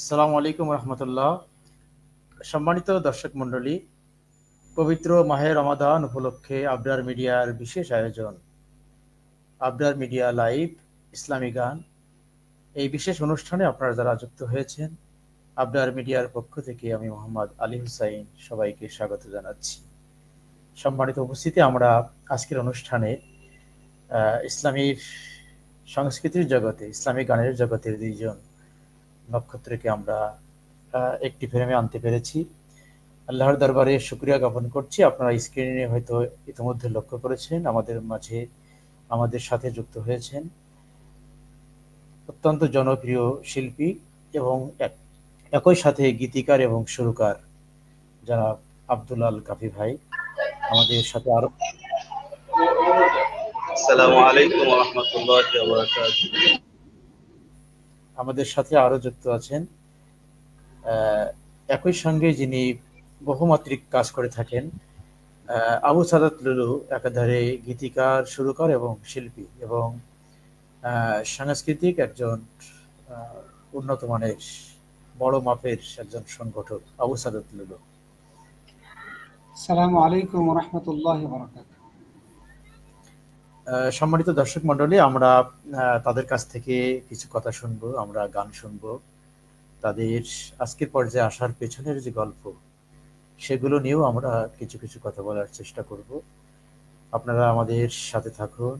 আসসালামু আলাইকুম রহমতুল্লাহ। সম্মানিত দর্শক মণ্ডলী, পবিত্র মাহে রমাদান উপলক্ষে আবরার মিডিয়ার বিশেষ আয়োজন আবরার মিডিয়া লাইভ ইসলামী গান। এই বিশেষ অনুষ্ঠানে আপনারা যারা যুক্ত হয়েছেন, আবরার মিডিয়ার পক্ষ থেকে আমি মোহাম্মদ আলী হুসাইন সবাইকে স্বাগত জানাচ্ছি। সম্মানিত উপস্থিতি, আমরা আজকের অনুষ্ঠানে ইসলামীর সংস্কৃতির জগতে, ইসলামী গানের জগতের দুইজন নক্ষত্রকে আমরা একটি ফ্রেমে আনতে পেরেছি। আল্লাহর দরবারে শুকরিয়া জ্ঞাপন করছি। আপনারা স্ক্রিনে হয়তো ইতিমধ্যে লক্ষ্য করেছেন, আমাদের মাঝে আমাদের সাথে যুক্ত হয়েছেন অত্যন্ত জনপ্রিয় শিল্পী এবং একই সাথে গীতিকার এবং সুরকার জনাব আব্দুল আল কাফি ভাই। আমাদের সাথে আরো আসসালামু আলাইকুম ওয়া রাহমাতুল্লাহি ওয়া বারাকাতুহু। আমাদের সাথে আরো যুক্ত আছেন একই সঙ্গে যিনি বহুমাত্রিক কাজ করে থাকেন, আবু সাদাত লুলু, একাধারে গীতিকার, সুরকার এবং শিল্পী এবং সাংস্কৃতিক একজন উন্নত মানের বড় মাপের একজন সংগঠক আবু সাদাত লুলু। আসসালামু আলাইকুম ওয়া রাহমাতুল্লাহি ওয়া বারাকাতুহু। সম্মানিত দর্শক মণ্ডলী, আমরা তাদের কাছ থেকে কিছু কথা শুনবো, আমরা গান শুনবো। তাদের আজকের পর্যায়ে আসার পেছনের যে গল্প, সেগুলো নিয়েও আমরা কিছু কিছু কথা বলার চেষ্টা করব। আপনারা আমাদের সাথে থাকুন।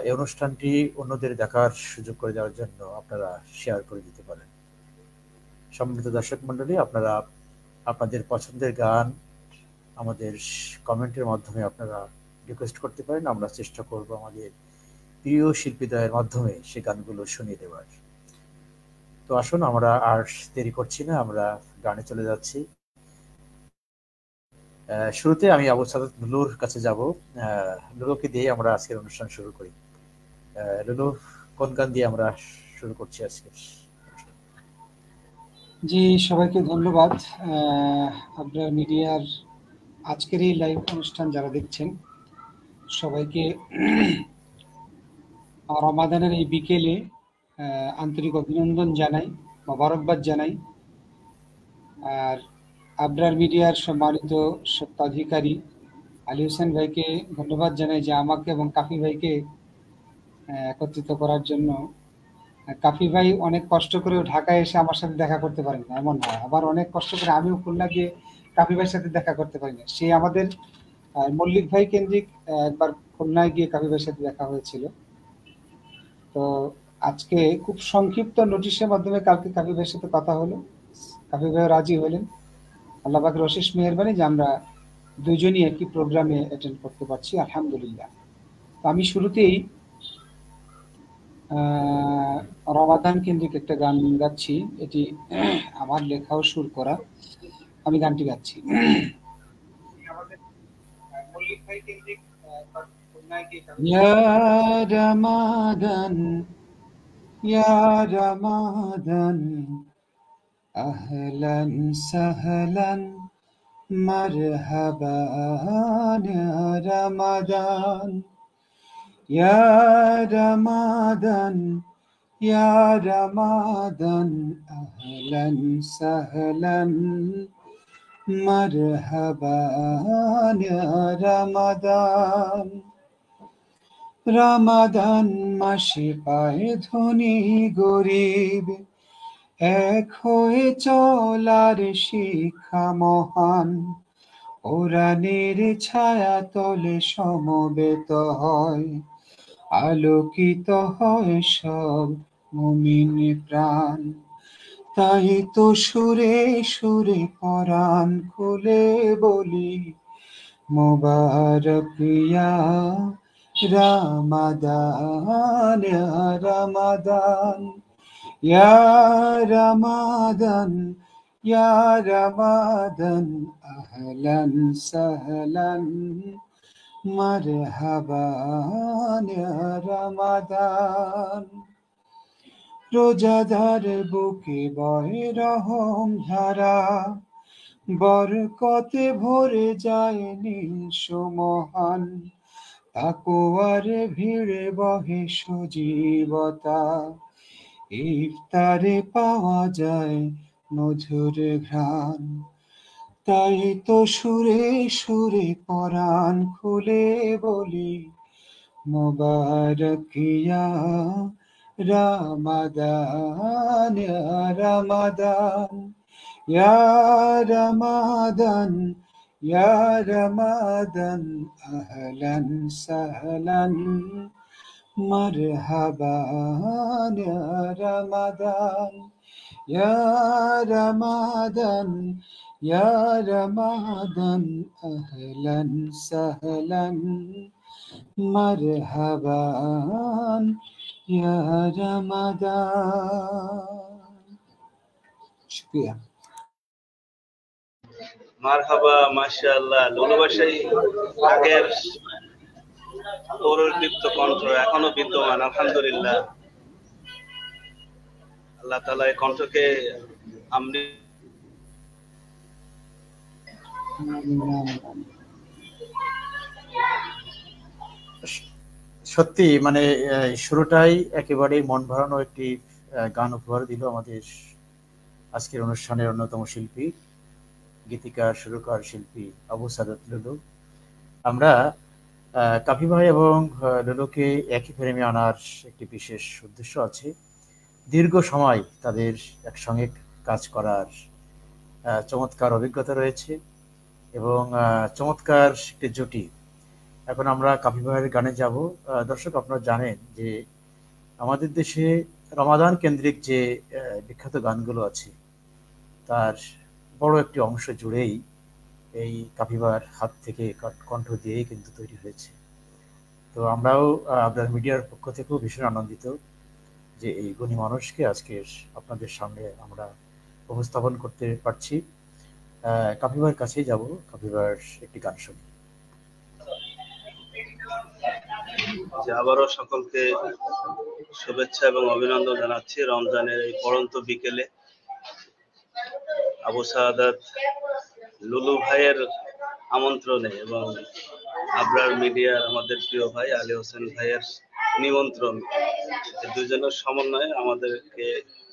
এই অনুষ্ঠানটি অন্যদের দেখার সুযোগ করে দেওয়ার জন্য আপনারা শেয়ার করে দিতে পারেন। সম্মানিত দর্শক মণ্ডলী, আপনারা আপনাদের পছন্দের গান আমাদের কমেন্টের মাধ্যমে আপনারা রিকোয়েস্ট করতে পারেন। আমরা চেষ্টা করব আমাদের প্রিয় শিল্পীদ্বয়ের মাধ্যমে সে গানগুলো শুনিয়ে দেওয়ার। তো আসুন, আমরা আর দেরি করছি না, আমরা গানে চলে যাচ্ছি। শুরুতে আমি আবু সাদাত লুলুর কাছে যাব। লুলুকে দিয়ে আমরা আজকের অনুষ্ঠান শুরু করি। লুলু, কোন গান দিয়ে আমরা শুরু করছি আজকে? জি, সবাইকে ধন্যবাদ। আপনার মিডিয়ার আজকের এই লাইভ অনুষ্ঠান যারা দেখছেন, সবাইকে রমাদানের এই বিকেলে আন্তরিক অভিনন্দন জানাই, মোবারকবাদ জানাই। আর আবরার মিডিয়ার সম্মানিত স্বত্বাধিকারী আলী হোসেন ভাইকে ধন্যবাদ জানাই যে আমাকে এবং কাফি ভাইকে একত্রিত করার জন্য। কাফি ভাই অনেক কষ্ট করে ঢাকায় এসে আমার সাথে দেখা করতে পারেন না, এমন না। আবার অনেক কষ্ট করে আমিও খুলনা গিয়ে কাফি ভাইয়ের সাথে দেখা করতে পারি না। সে আমাদের মল্লিক ভাই কেন্দ্রিক একবার খুলনায় গিয়ে কাফি ভাইয়ের সাথে দেখা হয়েছিল। তো আজকে খুব সংক্ষিপ্ত নোটিশের মাধ্যমে কালকে কাফি ভাইয়ের সাথে কথা হলো। কাফি ভাইও রাজি হলেন। আল্লাহ পাকের অশেষ মেহেরবানি যে আমরা দুজনই একই প্রোগ্রামে অ্যাটেন্ড করতে পারছি, আলহামদুলিল্লাহ। তো আমি শুরুতেই রমাদান কেন্দ্রিক একটা গান গাচ্ছি। এটি আমার লেখা ও সুর করা। আমি গানটি গাচ্ছি। ইয়া রামাদান, ইয়া রামাদান, আহলান সাহলান মারহাবান ইয়া রামাদান, ইয়া রামাদান, ইয়া রামাদান, আহলান সাহলান মারহাবান ইয়া রামাদান। রামাদান মাসে পায় ধনী গরিব এক হয়ে চলার শিক্ষা মহান। কোরআনের ছায়া তলে সমবেত হয়, আলোকিত হয় সব মুমিন প্রাণ। তাই তো সুরে সুরে পরাণ খুলে বলি, মোবারক ইয়া রামাদান, ইয়া রামাদান, ইয়া রামাদান, ইয়া রামাদান, আহলান সাহলান মারহাবান ইয়া রামাদান। রোজাদার বুকে বয় রহম ধারা, বরকতে ভরে যায় নিঃসমহান। তাকওয়ার ভিড়ে বহে সজীবতা, ইফতারে পাওয়া যায় মধুর ঘ্রাণ, তাই তো সুরে সুরে পরাণ খুলে বলি মোবারক ইয়া রামাদান, ইয়া রামাদান, ইয়া রামাদান, ইয়া রামাদান, আহলান সাহলান মারহাবান, ইয়া রামাদান, ইয়া রামাদান, ইয়া রামাদান, আহলান সাহলান মারহাবান, ইয়া রামাদান। শুকরিয়া। মারহাবা, মাশাআল্লাহ। লুলু ভাষাই আগের পৌরদীপ্ত কণ্ঠ এখনো বিদ্যমান, আলহামদুলিল্লাহ। আল্লাহ তাআলা এই কণ্ঠকে সত্যি মানে শুরুটাই একেবারে মন ভরানো একটি গান উপহার দিল আমাদের আজকের অনুষ্ঠানের অন্যতম শিল্পী, গীতিকার, সুরকার, শিল্পী আবু সাদাত লুলু। আমরা কাফি ভাই এবং লুলুকে একই ফ্রেমে আনার একটি বিশেষ উদ্দেশ্য আছে। দীর্ঘ সময় তাদের একসঙ্গে কাজ করার চমৎকার অভিজ্ঞতা রয়েছে এবং চমৎকার একটি জুটি। এখন আমরা কাফি ভাইয়ের গানে যাব। দর্শক, আপনারা জানেন যে আমাদের দেশে রমাদান কেন্দ্রিক যে বিখ্যাত গানগুলো আছে তার বড় একটি অংশ জুড়েই এই কাফি ভাইয়ের হাত থেকে কণ্ঠ দিয়েই কিন্তু তৈরি হয়েছে। তো আমরাও আবরার মিডিয়ার পক্ষ থেকেও ভীষণ আনন্দিত যে এই গুণী মানুষকে আজকে আপনাদের সামনে আমরা উপস্থাপন করতে পারছি। কাফি ভাইয়ের কাছেই যাব, কাফি ভাইয়ের একটি গান শুনি। আবারও সকলকে শুভেচ্ছা এবং অভিনন্দন জানাচ্ছি রমজানের এই পড়ন্ত বিকেলে। আবু সাদাত লুলু ভাইয়ের আমন্ত্রণে এবং আবরার মিডিয়ার আমাদের প্রিয় ভাই আলী হোসেন ভাইয়ের নিমন্ত্রণ, এই দুজনের সমন্বয়ে আমাদেরকে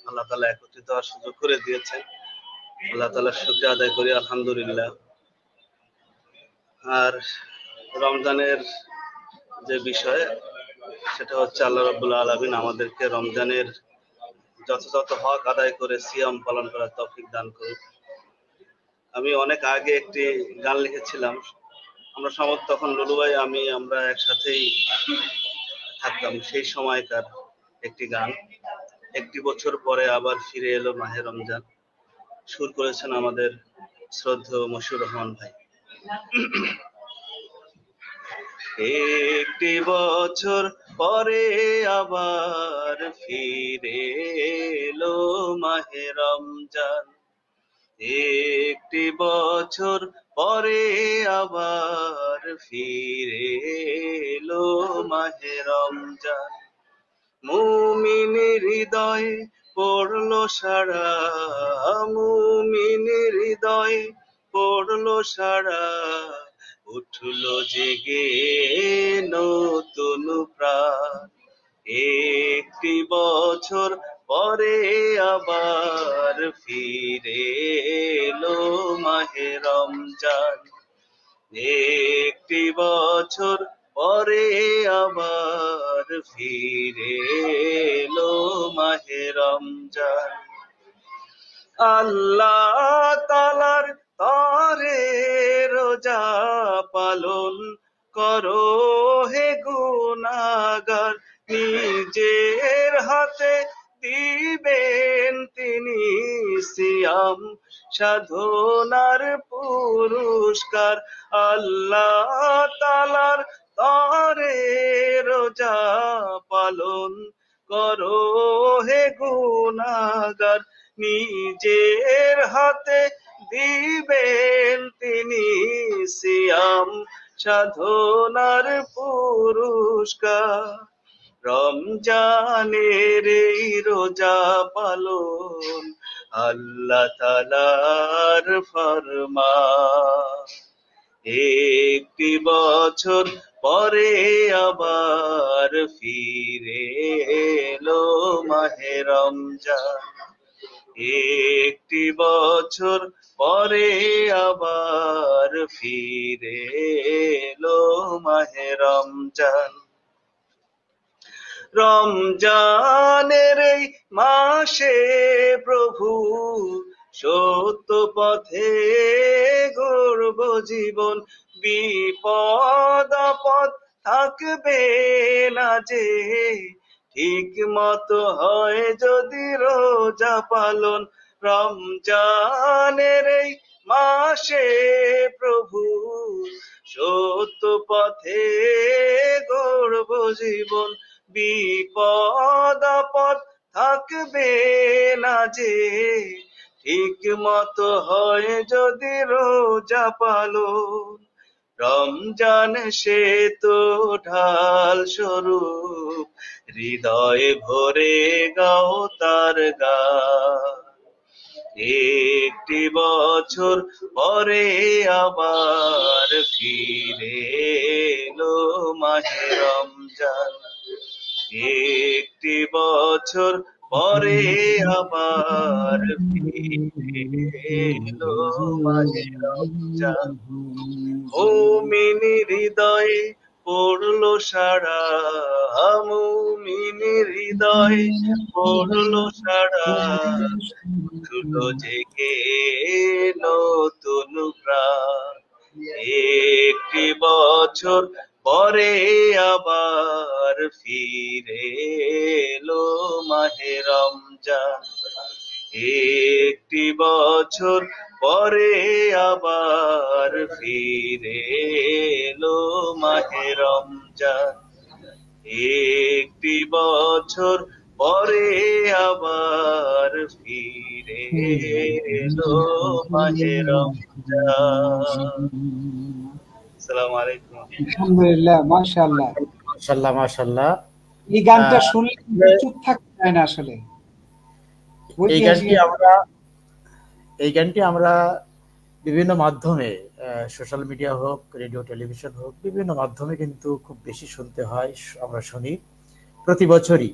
আল্লাহ তাআলা একত্রিত হওয়ার সুযোগ করে দিয়েছেন। আল্লাহ তাআলার শুকরিয়া আদায় করি, আলহামদুলিল্লাহ। আর রমজানের যে বিষয়, সেটা হচ্ছে আল্লাহ রাব্বুল আলামিন আমাদেরকে রমজানের যথাযথ হক আদায় করে সিয়াম পালন করার তৌফিক দান করুন। আমি অনেক আগে একটি গান লিখেছিলাম, আমরা তখন লুলু ভাই আমরা একসাথেই থাকতাম, সেই সময়কার একটি গান। একটি বছর পরে আবার ফিরে এলো মাহে রমজান। সুর করেছেন আমাদের শ্রদ্ধেয় মশিউর রহমান ভাই। একটি বছর পরে আবার ফিরে এলো মাহে রমজান, একটি বছর পরে আবার ফিরে এলো মাহে রমজান। মুমিনের হৃদয়ে পড়লো সাড়া, মুমিনের হৃদয়ে পড়লো সাড়া, উঠলো জেগে নতুন প্রাণ। একটি বছর পরে আবার ফিরে এলো মাহে রমজান, একটি বছর পরে আবার ফিরে এলো মাহে রমজান। আল্লাহ তাআলার তরে রোজা পালন করো হে গুনাহগার, নিজের হাতে দিবেন তিনি সিয়াম সাধনার পুরস্কার। আল্লাহ তাআলার তরে রোজা পালন করো হে গুনাহগার, নিজের হাতে দিবেন তিনি সিয়াম সাধনার পুরস্কার। রমজানের এই রোজা পালন আল্লাহ তাআলার ফরমান, একটি বছর পরে আবার ফিরে এলো মাহে রমজান। একটি বছর পরে আবার ফিরে এলো মাহে রমজান। রমজানের এই মাসে প্রভু সত্য পথে গড়ব জীবন, বিপদ আপদ থাকবে না যে, ঠিক মতো হয় যদি রোজা পালন। রমজানের এই মাসে প্রভু সত্য পথে গড়ব জীবন, বিপদ আপদ থাকবে না যে, ঠিক মতো হয় যদি রোজা পালন। রমজান সে তো ঢাল স্বরূপ, হৃদয়ে ভরে গাও তার গান। একটি বছর পরে আবার ফিরে এলো মাহে রমজান। একটি বছর পরে আবার ফিরে এলো মাহে রমজান। মুমিনি হৃদয়ে পড়লো সাড়া, মুমিনি হৃদয়ে পড়লো সাড়া, উঠলো জেগে নতুন প্রাণ। একটি বছর পরে আবার ফিরে এলো মাহে রমজান। একটি বছর পরে আবার ফিরে এলো মাহে রমজান। একটি বছর পরে আবার ফিরে এলো মাহে রমজান। আসসালামু আলাইকুম। আলহামদুলিল্লাহ, মাশাআল্লাহ। মাশাআল্লাহ মাশাআল্লাহ। এই গানটা শুনলে চুপ থাকতে চায় না আসলে। এই গানটি আমরা বিভিন্ন মাধ্যমে, সোশ্যাল মিডিয়া হোক, রেডিও টেলিভিশন হোক, বিভিন্ন মাধ্যমে কিন্তু খুব বেশি শুনতে হয়, আমরা শুনি প্রতি বছরই।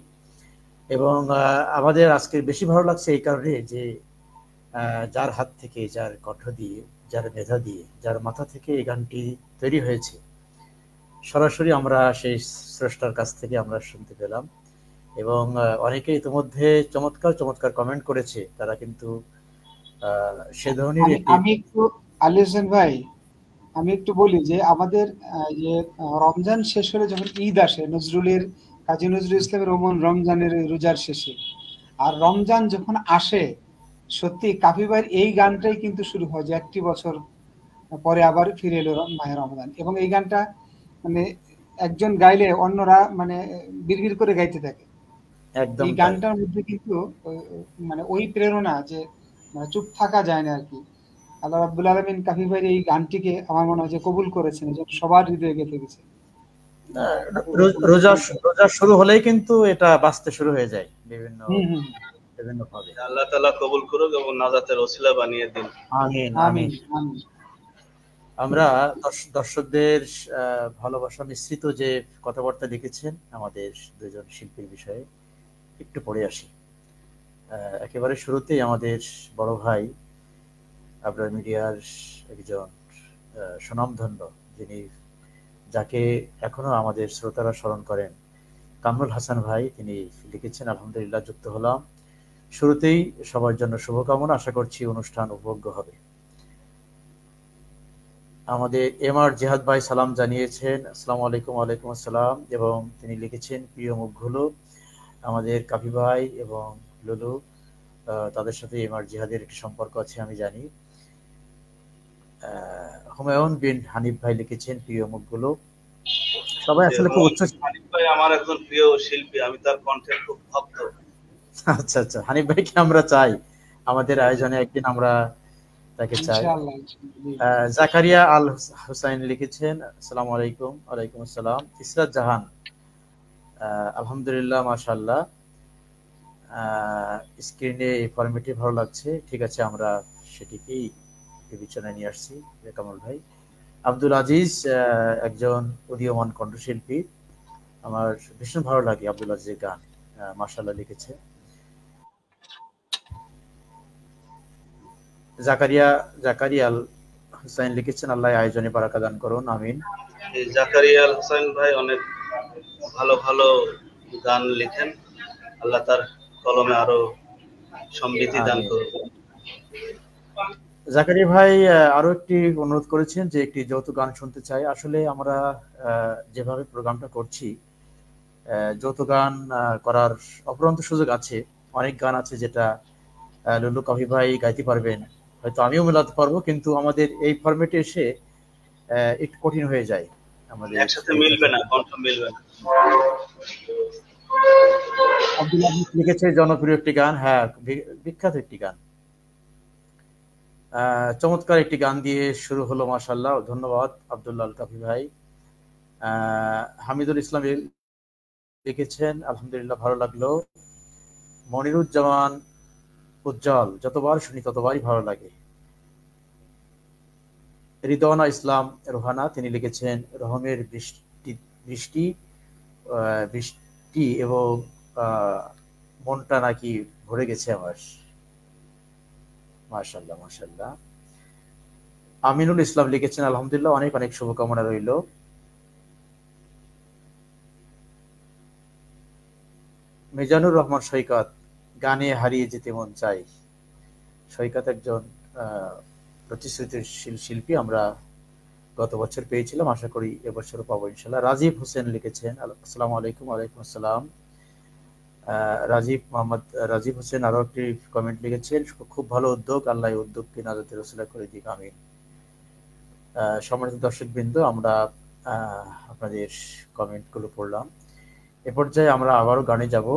এবং আমাদের আজকে বেশি ভালো লাগছে এই কারণে যে যার হাত থেকে, যার কণ্ঠ দিয়ে, যার মেধা দিয়ে, যার মাথা থেকে এই গানটি তৈরি হয়েছে, সরাসরি আমরা সেই স্রষ্টার কাছ থেকে আমরা শুনতে পেলাম। এবং অনেকে ইতিমধ্যে চমৎকার চমৎকার কমেন্ট করেছে। তারা কিন্তু সে ধরনের আমি একটু আলী হোসেন ভাই, আমি একটু বলি যে আমাদের যে রমজান শেষ হলে যখন ঈদ আসে, নজরুলের, কাজী নজরুল ইসলামের রমজানের রোজার শেষে, আর রমজান যখন আসে, সত্যি কাফি ভাইয়ের এই গানটাই কিন্তু শুরু হয় যে একটি বছর পরে আবার ফিরে এলো মাহে রমজান। এবং এই গানটা মানে একজন গাইলে অন্যরা মানে বিড়বিড় করে গাইতে থাকে। এই গানটার মধ্যে কিন্তু মানে ওই প্রেরণা যে চুপ থাকা যায় না আর কি। আল্লাহ রাব্বুল আলামিন কাফি ভাইয়ের এই গানটিকে আমার মনে হয় যে কবুল করেছেন, যে সবার হৃদয়ে গেঁথে গেছে। রোজা শুরু হলেই কিন্তু এটা বাঁচতে শুরু হয়ে যায় বিভিন্ন ভাবে। আল্লাহ তাআলা কবুল করুক এবং নাজাতের ওসিলা বানিয়ে দিন। আমিন আমিন। আমরা দর্শকদের ভালোবাসা মিশ্রিত যে কথাবার্তা লিখেছেন আমাদের দুজন শিল্পীর বিষয়ে একটু পড়ে আসি। একেবারে শুরুতেই আমাদের বড় ভাই, আবরার মিডিয়ার একজন সুনামধন্য, যিনি, যাকে এখনো আমাদের শ্রোতারা স্মরণ করেন, কামরুল হাসান ভাই, তিনি লিখেছেন, আলহামদুলিল্লাহ যুক্ত হলাম। শুরুতেই সবার জন্য শুভকামনা, আশা করছি অনুষ্ঠান উপভোগ্য হবে। আমাদের এমআর জিহাদ ভাই সালাম জানিয়েছেন, আসসালামু আলাইকুম। ওয়ালাইকুম আসসালাম। এবং তিনি লিখেছেন, প্রিয় মুখগুলো, আমাদের কাফি ভাই এবং লুলু, তাদের সাথে এমআর জিহাদের একটি সম্পর্ক আছে আমি জানি। হুমায়ুন বিন হানিফ ভাই লিখেছেন, প্রিয় মুখগুলো। সবাই আসলে খুব উচ্চ। হানিফ ভাই আমার একজন প্রিয় শিল্পী, আমি তার কণ্ঠের খুব ভক্ত। আচ্ছা আচ্ছা, হানিফ ভাইকে আমরা চাই আমাদের আয়োজনে, একদিন আমরা তাকে চাই। জাকারিয়া আল হুসাইন লিখেছেন, আসসালামু আলাইকুম। ওয়ালাইকুম আসসালাম। ইসরাত জাহান, আলহামদুলিল্লাহ মাশাআল্লাহ, স্ক্রিনে এই ফরম্যাটে ভালো লাগছে। ঠিক আছে, আমরা সেটিকেই বিবেচনায় নিয়ে আসছি কামাল ভাই। আব্দুল আজিজ একজন উদীয়মান কণ্ঠশিল্পী, আমার ভীষণ ভালো লাগে আব্দুল আজিজের গান, মাশাআল্লাহ লিখেছে। জাকারিয়া আল হুসাইন লিখেছেন, আল্লাহ আয়োজনে বারাকা দান করুন, আমিন। এই জাকারিয়া আল হুসাইন ভাই অনেক ভালো ভালো গান লিখেন, আল্লাহ তার কলমে আরো সমৃদ্ধি দান করুন। জাকারিয়া ভাই আরো একটি অনুরোধ করেছেন যে একটি যৌথ গান শুনতে চাই। আসলে আমরা যেভাবে প্রোগ্রামটা করছি, যৌথ গান করার অপরন্ত সুযোগ আছে। অনেক গান আছে যেটা লুলু কাফি ভাই গাইতে পারবেন, হয়তো আমিও মেলাতে পারবো, কিন্তু আমাদের এই ফরম্যাটে এসে একটু কঠিন হয়ে যায়, আমাদের একসাথে মিলবে না, কণ্ঠ মিলবে না। আব্দুল আজিজ লিখেছে জনপ্রিয় একটি গান, হ্যাঁ বিখ্যাত একটি গান, চমৎকার একটি গান দিয়ে শুরু হলো, মাশাআল্লাহ, ধন্যবাদ আব্দুল্লাহ আল কাফি ভাই। হামিদুল ইসলাম লিখেছেন, আলহামদুলিল্লাহ ভালো লাগলো। মনিরুজ্জামান উজ্জ্বল, যতবার শুনি ততবারই ভালো লাগে। রিদওয়ানা ইসলাম রোহানা, তিনি লিখেছেন রহমের বৃষ্টি বৃষ্টি এবং মনটা নাকি ভরে গেছে আমার। মাশাআল্লাহ মাশাআল্লাহ। আমিনুল ইসলাম লিখেছেন, আলহামদুলিল্লাহ, অনেক অনেক শুভকামনা রইল। মিজানুর রহমান সৈকত, গানে হারিয়ে যেতে মন চাই। সৈকত একজন প্রতিশ্রুতিশীল শিল্পী, আমরা গত বছর পেয়েছিলাম, আশা করি এবছরও পাবো ইনশাল্লাহ। রাজীব হোসেন লিখেছেন, আসসালামু আলাইকুম। ওয়ালাইকুম আসসালাম। রাজীব হোসেন আরো একটি কমেন্ট লিখেছেন, খুব ভালো উদ্যোগ, আল্লাহ উদ্যোগকে নাজাতে রসুলা করে দিক, আমিন। সম্মানিত দর্শকবৃন্দ, আমরা আপনাদের কমেন্টগুলো পড়লাম। এ পর্যায়ে আমরা আবারও গানে যাব।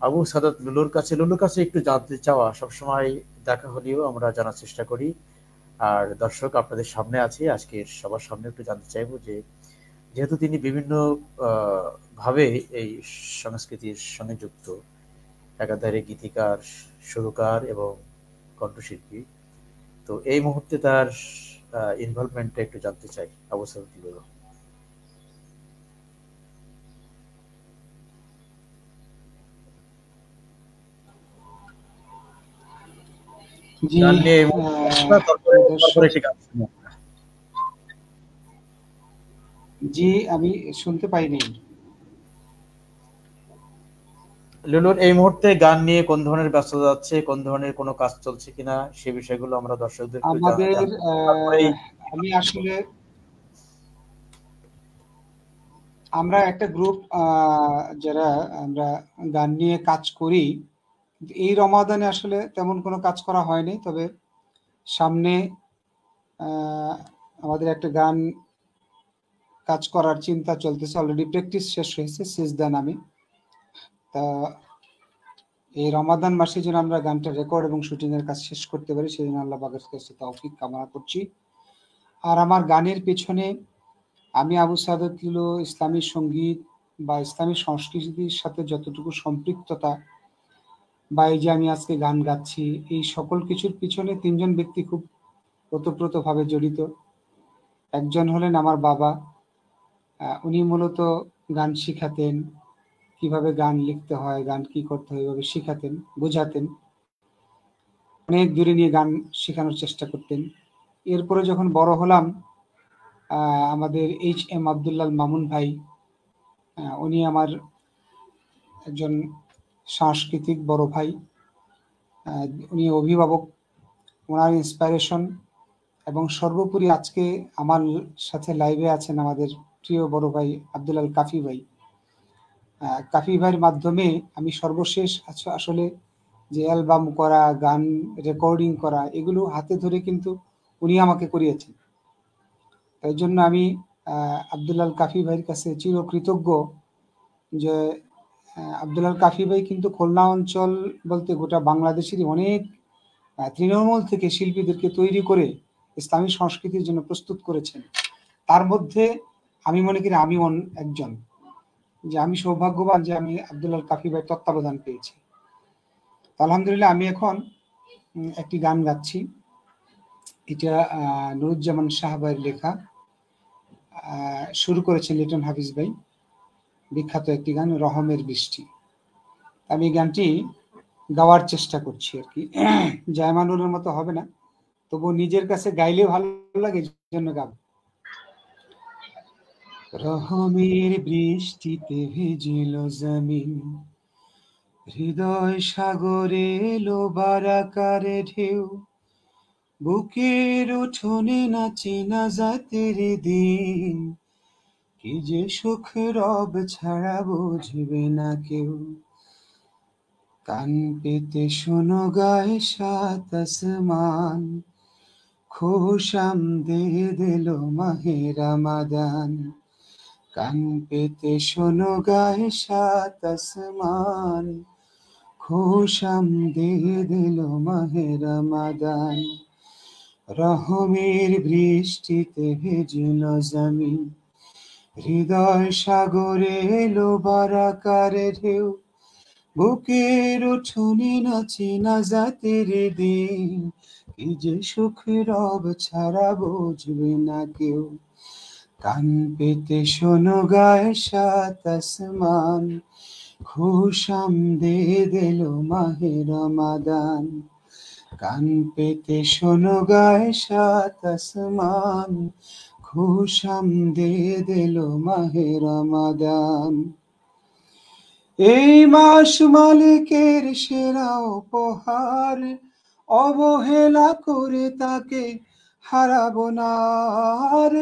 আবু সাদাত লুলুর কাছে একটু জানতে চাওয়া সবসময় দেখা হলেও আমরা জানার চেষ্টা করি। আর দর্শক, আপনাদের সামনে আছে, আজকে সবার সামনে একটু জানতে চাইবো যে যেহেতু তিনি বিভিন্ন ভাবে এই সংস্কৃতির সঙ্গে যুক্ত, একাধারে গীতিকার, সুরকার এবং কণ্ঠশিল্পী, তো এই মুহূর্তে তার ইনভলভমেন্টটা একটু জানতে চাই। আবু সাদাত লুলু। জি, আমি শুনতে পাইনি। লুলুর এই মুহূর্তে গান নিয়ে কোন ধরনের ব্যস্ততা যাচ্ছে, কোন ধরনের কোনো কাজ চলছে কিনা, সে বিষয়গুলো আমরা দর্শকদের আমি আসলে আমরা একটা গ্রুপ যারা আমরা গান নিয়ে কাজ করি, এই রমাদানে আসলে তেমন কোনো কাজ করা হয়নি, তবে সামনে আমাদের একটা গান কাজ করার চিন্তা চলতেছে, অলরেডি প্র্যাকটিস শেষ হয়েছে, সিজদা নামে। তা এই রমাদান মাসে যেন আমরা গানটা রেকর্ড এবং শুটিং এর কাজ শেষ করতে পারি, সেই জন্য আল্লাহ পাকের কাছে তৌফিক কামনা করছি। আর আমার গানের পেছনে আমি আবু সাদাত লুলু ইসলামী সঙ্গীত বা ইসলামী সংস্কৃতির সাথে যতটুকু সম্পৃক্ততা, বা এই যে আমি আজকে গান গাচ্ছি, এই সকল কিছুর পিছনে তিনজন ব্যক্তি খুব ওতপ্রোতভাবে জড়িত। একজন হলেন আমার বাবা, উনি মূলত গান শিখাতেন, কিভাবে গান লিখতে হয়, গান কি করতে হয়, এভাবে শিখাতেন, বোঝাতেন, অনেক দূরে নিয়ে গান শেখানোর চেষ্টা করতেন। এরপরে যখন বড় হলাম, আমাদের HM আব্দুল্লাহ মামুন ভাই, উনি আমার একজন সাংস্কৃতিক বড় ভাই, উনি অভিভাবক, ওনার ইন্সপাইরেশন, এবং সর্বোপরি আজকে আমার সাথে লাইভে আছেন আমাদের প্রিয় বড় ভাই আব্দুল আল কাফি ভাই। কাফি ভাইয়ের মাধ্যমে আমি সর্বশেষ আসলে যে অ্যালবাম করা, গান রেকর্ডিং করা, এগুলো হাতে ধরে কিন্তু উনি আমাকে করিয়েছেন। তাই জন্য আমি আব্দুল আল কাফি ভাইয়ের কাছে চিরকৃতজ্ঞ যে আব্দুল আল কাফি ভাই কিন্তু খুলনা অঞ্চল বলতে গোটা বাংলাদেশেরই অনেক তৃণমূল থেকে শিল্পীদেরকে তৈরি করে ইসলামী সংস্কৃতির জন্য প্রস্তুত করেছেন। তার মধ্যে আমি মনে করি আমি একজন, যে আমি সৌভাগ্যবান যে আমি আব্দুল আল কাফি ভাইয়ের তত্ত্বাবধান পেয়েছি। আলহামদুলিল্লাহ, আমি এখন একটি গান গাচ্ছি, এটা নুরুজ্জামান শাহ ভাইয়ের লেখা। শুরু করেছেন লিটন হাফিজ ভাই, বিখ্যাত একটি গান রহমের বৃষ্টি। আমি গানটি গাওয়ার চেষ্টা করছি আর কি, জায়মানুরের মতো হবে না, তবু নিজের কাছে গাইলে ভালো লাগে, জন্য গাব। রহমের বৃষ্টিতে ভিজিল জমিন, হৃদয় সাগরে এলো বারাকারে ঢেউ, বুকের উঠোনে নাচে না জাতের দিন, কি যে সুখ রব ছাড়া বুঝবে না কেউ। কান পেতে শোনো গায়ে সাত আসমান, খুশামদীদ এলো মাহে রমাদান। কান পেতে শোনো গায়ে সাত আসমান, খুশামদীদ এলো মাহে রমাদান। রহমের বৃষ্টিতে ভেজিল জমিন, হৃদয় সাগরে এলো বারাকারে ঢেউ, বুকের উঠোনে নাচে না জাতের দিন, কি যে সুখ রব ছাড়া বুঝবে না কেউ। কান পেতে শোনো গায়ে সাত আসমান, খুশামদীদ এলো মাহে রমাদান। কান পেতে শোনো গায়ে সাত আসমান, খুশামদীদ এলো মাহে রমাদান। এই মাস মালিকের সেরা উপহার, অবহেলা করে তাকে হারাবো না আর।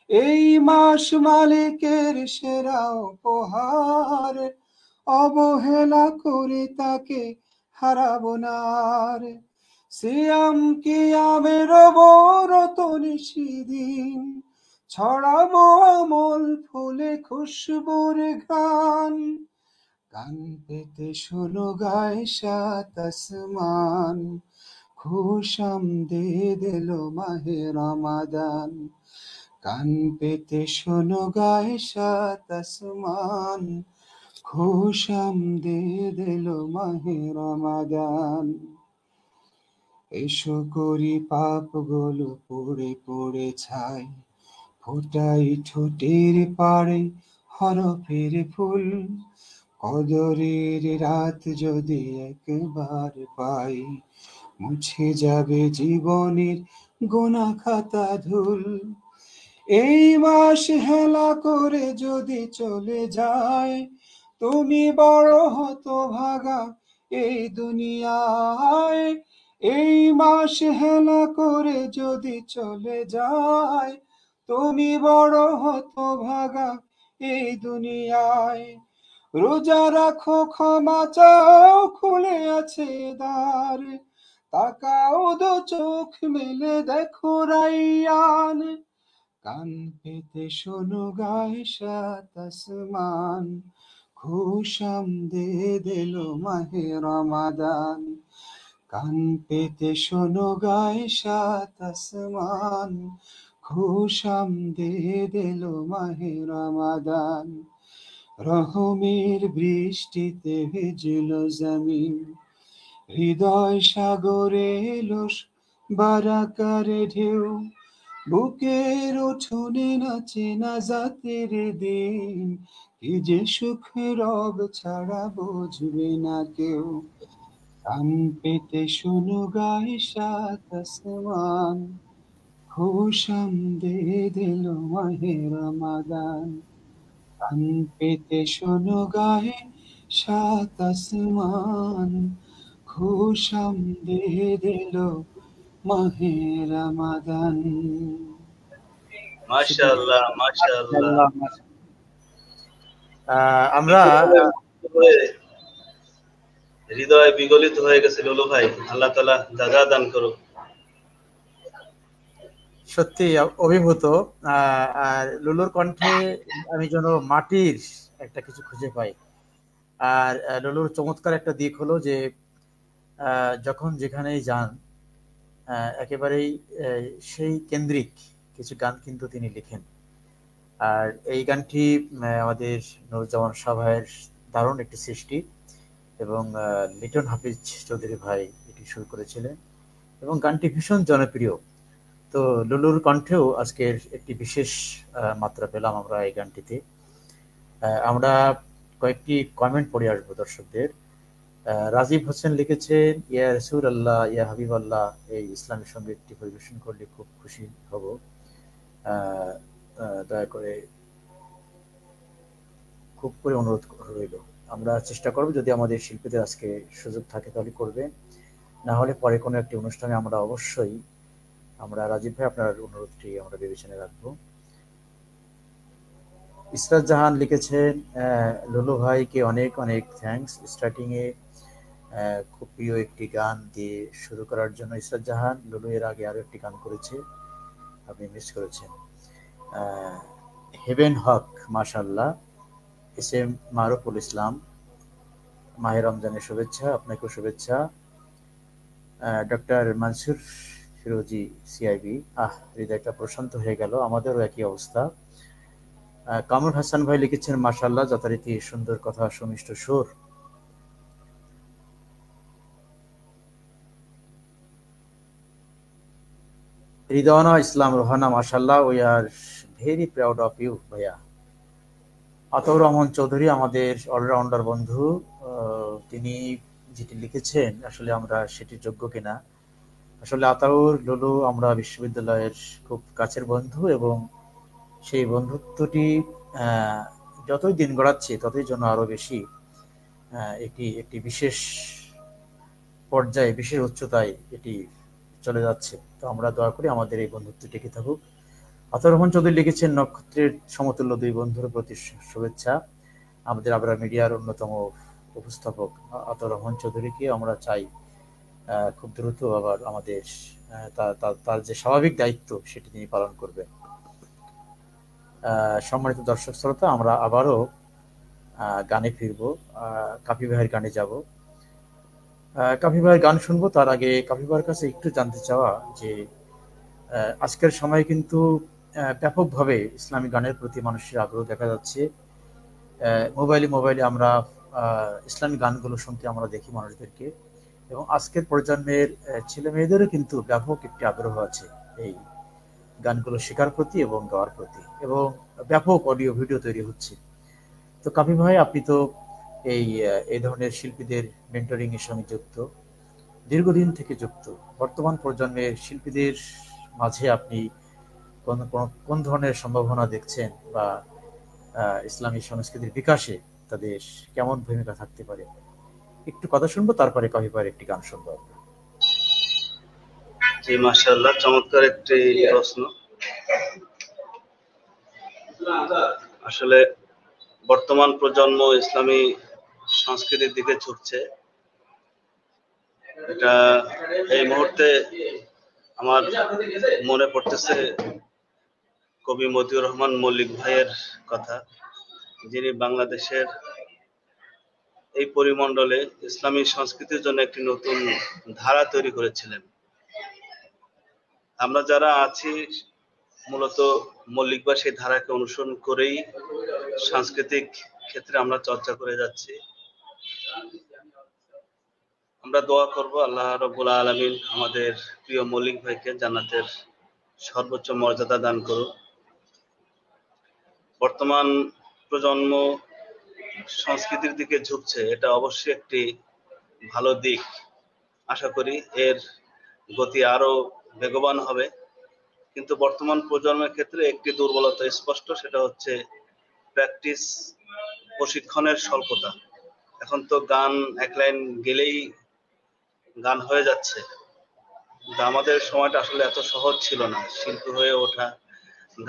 এই মাস মালিকের সেরা উপহার, অবহেলা করে তাকে হারাবো না আর। সিয়াম কিয়ামের অবরত নিশিদিন, ছড়াবো আমল ফুলে খুশবুর গান। কান পেতে শোনো গায়ে সাত আসমান, খুশামদীদ এলো মাহে রমাদান। কান পেতে শোনো গায়ে সাত আসমান, খুশামদীদ এলো মাহে রমাদান। এসো করি পাপগুলো পড়ে পড়ে ছাই, ফোটাই ঠোঁটের পাড়ে হরফের ফুল। কদরের রাত যদি একবার পাই, মুছে যাবে জীবনের গোনা খাতা ধুল। এই মাস হেলা করে যদি চলে যায়, তুমি বড় হতভাগা এই দুনিয়ায়। এই মাস হেলা করে যদি চলে যায়, তুমি বড় হতভাগা এই দুনিয়ায়। রোজা রাখো ক্ষমা চাও, খুলে আছে দ্বার, তাকাও দু চোখ মেলে দেখো রাইয়ান। কান পেতে শোনো গায়ে সাত আসমান, খুশামদীদ এলো মাহে রমাদান। কান পেতে শোনো গায়ে সাত আসমান, খুশামদীদ এলো মাহে রমাদান। রহমের বৃষ্টিতে ভেজিল জমিন, হৃদয় সাগরে এলো বারাকারে ঢেউ, বুকের উঠোনে নাচে না জাতের দিন, কি যে সুখ রব ছাড়া বুঝবে না কেউ। কান পেতে শোনো গায়ে সাত আসমান, খুশামদীদ এলো মাহে রমাদান। কান পেতে শোনো গায়ে সাত আসমান, খুশামদীদ এলো মাহে রমাদান। মাশাআল্লাহ মাশাআল্লাহ। আমরা হৃদয় বিগলিত হয়ে গেছে লুলু ভাই, আল্লাহ তাআলা জাযা দান করুক। সত্যি অভিভূত। আর লুলুর কণ্ঠে আমি যেন মাটির একটা কিছু খুঁজে পাই। আর লুলুর চমৎকার একটা দিক হলো যে যখন যেখানেই যান একেবারেই সেই কেন্দ্রিক কিছু গান কিন্তু তিনি লিখেন। আর এই গানটি আমাদের নুরুজ্জামান শাহ ভাইয়ের দারুণ একটি সৃষ্টি, এবং লিটন হাফিজ চৌধুরী ভাই এটি শুরু করেছিলেন, এবং গানটি ভীষণ জনপ্রিয়। তো লুলুর কণ্ঠেও আজকের একটি বিশেষ মাত্রা পেলাম আমরা এই গানটিতে। আমরা কয়েকটি কমেন্ট পড়ে আসবো দর্শকদের। রাজীব হোসেন লিখেছেন, ইয়া রসুল আল্লাহ, ইয়া হাবিব আল্লাহ, এই ইসলামী সঙ্গীতটি পরিবেশন করলে খুব খুশি হব, দয়া করে খুব করে অনুরোধ রইল। আমরা চেষ্টা করব, যদি আমাদের শিল্পীদের আজকে সুযোগ থাকে তাহলে করবে, না হলে পরে কোনো একটি অনুষ্ঠানে আমরা অবশ্যই রাজীব ভাই আপনার অনুরোধটি আমরা বিবেচনায় রাখবো। ইসরাত জাহান লিখেছেন, লুলু ভাইকে অনেক অনেক থ্যাঙ্কস স্টার্টিং এ খুব প্রিয় একটি গান দিয়ে শুরু করার জন্য। ইসরাত জাহান, লুলু এর আগে আরো একটি গান করেছে, আপনি মিস করেছেন। হেভেন হক, মাশাআল্লাহ। এস এম মারুফুল ইসলাম, মাহে রমজানের শুভেচ্ছা, আপনাকেও শুভেচ্ছা। ডক্টর মনসুর ফিরোজি সিআইবি, হৃদয়টা প্রশান্ত হয়ে গেল, আমাদেরও একই অবস্থা। কামরুল হাসান ভাই লিখেছেন, মাশাআল্লাহ, যথারীতি সুন্দর কথা, সুমিষ্ট সুর। রিদওয়ানা ইসলাম রোহানা, মাশাআল্লাহ, we are very proud of you ভাইয়া। আতাউর রহমান চৌধুরী, আমাদের অলরাউন্ডার বন্ধু, তিনি যেটি লিখেছেন আসলে আমরা সেটি যোগ্য কিনা। আসলে আতাউর, লুলু আমরা বিশ্ববিদ্যালয়ের খুব কাছের বন্ধু, এবং সেই বন্ধুত্বটি যতই দিন গড়াচ্ছে ততই যেন আরো বেশি একটি বিশেষ পর্যায়ে, বিশেষ উচ্চতায় এটি চলে যাচ্ছে। তো আমরা দোয়া করি আমাদের এই বন্ধুত্ব টিকে থাকুক। আতাউর রহমান চৌধুরী লিখেছেন, নক্ষত্রের সমতুল্য দুই বন্ধুর প্রতি শুভেচ্ছা। আমাদের আবরার মিডিয়ার অন্যতম উপস্থাপক আতাউর রহমান চৌধুরীকে আমরা চাই খুব দ্রুত আবার আমাদের তার যে স্বাভাবিক দায়িত্ব সেটি তিনি পালন করবেন। সম্মানিত দর্শক শ্রোতা, আমরা আবারও গানে ফিরব, কাপি ভাইয়ের গানে যাব, কাপি ভাইয়ের গান শুনবো। তার আগে কাপি ভাইয়ের কাছে একটু জানতে চাওয়া যে আজকের সময়ে কিন্তু ব্যাপকভাবে ইসলামী গানের প্রতি মানুষের আগ্রহ দেখা যাচ্ছে। মোবাইলে আমরা ইসলামী গানগুলো শুনতে আমরা দেখি মানুষদেরকে, এবং আজকের প্রজন্মের ছেলে মেয়েদেরও কিন্তু ব্যাপক একটি আগ্রহ আছে এই গানগুলো শেখার প্রতি এবং গাওয়ার প্রতি, এবং ব্যাপক অডিও ভিডিও তৈরি হচ্ছে। তো কাপি ভাই, আপনি তো এই ধরনের শিল্পীদের মেন্টরিং এর সঙ্গে যুক্ত, দীর্ঘদিন থেকে যুক্ত। বর্তমান প্রজন্মের শিল্পীদের মাঝে আপনি কোন ধরনের সম্ভাবনা দেখছেন, বা ইসলামী সংস্কৃতির বিকাশে তাদের কেমন ভূমিকা থাকতে পারে? একটু কথা শুনবো, তারপরে কাপি ভাইয়ের একটি গান শুনবো। জি, মাশাআল্লাহ, চমৎকার একটি প্রশ্ন। আসলে বর্তমান প্রজন্ম ইসলামী সংস্কৃতির দিকে ঝুঁকছে, এটা এই মুহূর্তে আমার মনে পড়তেছে কবি মতিউর রহমান মল্লিক ভাইয়ের কথা, যিনি বাংলাদেশের এই পরিমণ্ডলে ইসলামী সংস্কৃতির জন্য একটি নতুন ধারা তৈরি করেছিলেন। আমরা যারা আছি মূলত মল্লিক ভাই সেই ধারাকে অনুসরণ করেই সাংস্কৃতিক ক্ষেত্রে আমরা চর্চা করে যাচ্ছি। আমরা দোয়া করব আল্লাহ রাব্বুল আলামিন আমাদের প্রিয় মল্লিক ভাইকে জান্নাতের সর্বোচ্চ মর্যাদা দান করুন। বর্তমান প্রজন্ম সংস্কৃতির দিকে ঝুঁকছে, এটা অবশ্যই একটি ভালো দিক। আশা করি এর গতি আরো বেগবান হবে, কিন্তু বর্তমান প্রজন্মের ক্ষেত্রে একটি দুর্বলতা স্পষ্ট, সেটা হচ্ছে প্র্যাকটিস, প্রশিক্ষণের স্বল্পতা। এখন তো গান এক লাইন গেলেই গান হয়ে যাচ্ছে, কিন্তু আমাদের সময়টা আসলে এত সহজ ছিল না। শিল্পী হয়ে ওঠা,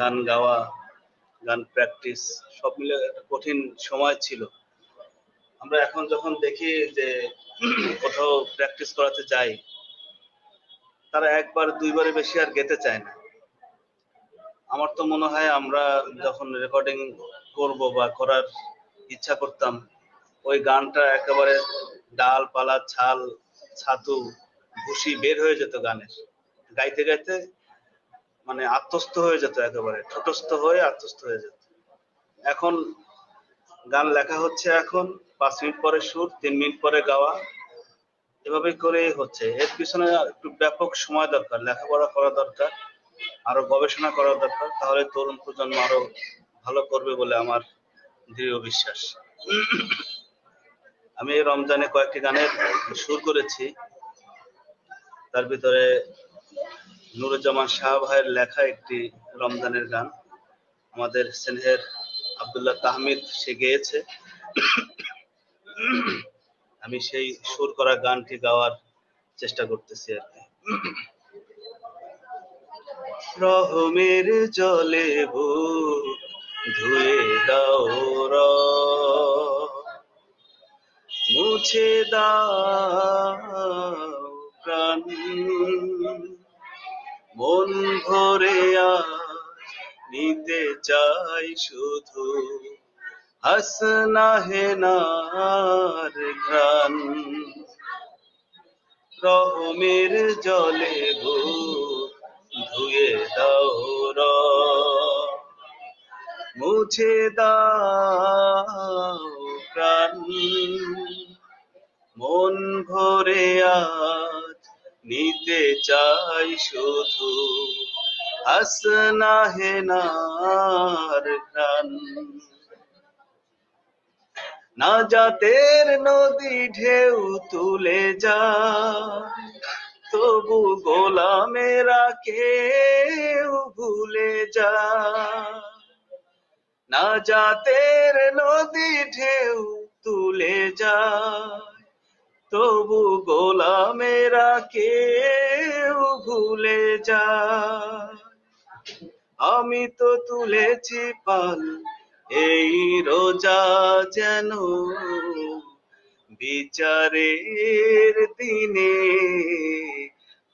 গান গাওয়া, গান প্র্যাকটিস সব মিলে একটা কঠিন সময় ছিল। আমরা এখন যখন দেখি যে কোথাও প্র্যাকটিস করাতে যাই, তারা একবার দুইবারে বেশি আর গেতে চায় না। আমার তো মনে হয় আমরা যখন রেকর্ডিং করব বা করার ইচ্ছা করতাম, ওই গানটা একেবারে ডাল পালা ছাল ছাতু ভুসি বের হয়ে যেত গানের, গাইতে গাইতে মানে আত্মস্থ হয়ে যেত, একেবারে ঠোঁটস্থ হয়ে আত্মস্থ হয়ে যেত। এখন গান লেখা হচ্ছে, এখন 5 মিনিট পরে সুর, 3 মিনিট পরে গাওয়া, এভাবে করেই হচ্ছে। এর পিছনে একটু ব্যাপক সময় দরকার, লেখাপড়া করা দরকার, আরো গবেষণা করা দরকার, তাহলে তরুণ প্রজন্ম আরো ভালো করবে বলে আমার দৃঢ় বিশ্বাস। আমি এই রমজানে কয়েকটি গানের সুর করেছি, তার ভিতরে নুরুজ্জামান শাহ ভাইয়ের লেখা একটি রমজানের গান আমাদের স্নেহের আব্দুল্লাহ তাহমিদ সে গেয়েছে। আমি সেই সুর করা গানটি গাওয়ার চেষ্টা করতেছি আর কি। রহমের জলে বুক ধুয়ে দাও মুছে দাও প্রাণ, মন ভরে নিতে চাই শুধু হাসনা হেনার ঘ্রাণ। রহমের জলে বুক ধুয়ে দাও মুছে দাও প্রাণ, মন ভরে আজ নিতে চাই শুধু হাসনা হেনার ঘ্রাণ। নাজাতের নদী ঢেউ তুলে যায়, তবু গোলামেরা কেউ ভুলে যায়। নাজাতের নদী ঢেউ তুলে যায়, তবু গোলামেরা কেউ ভুলে যায়। আমি তো তুলেছি পাল এই রোজা যেন বিচারের দিনে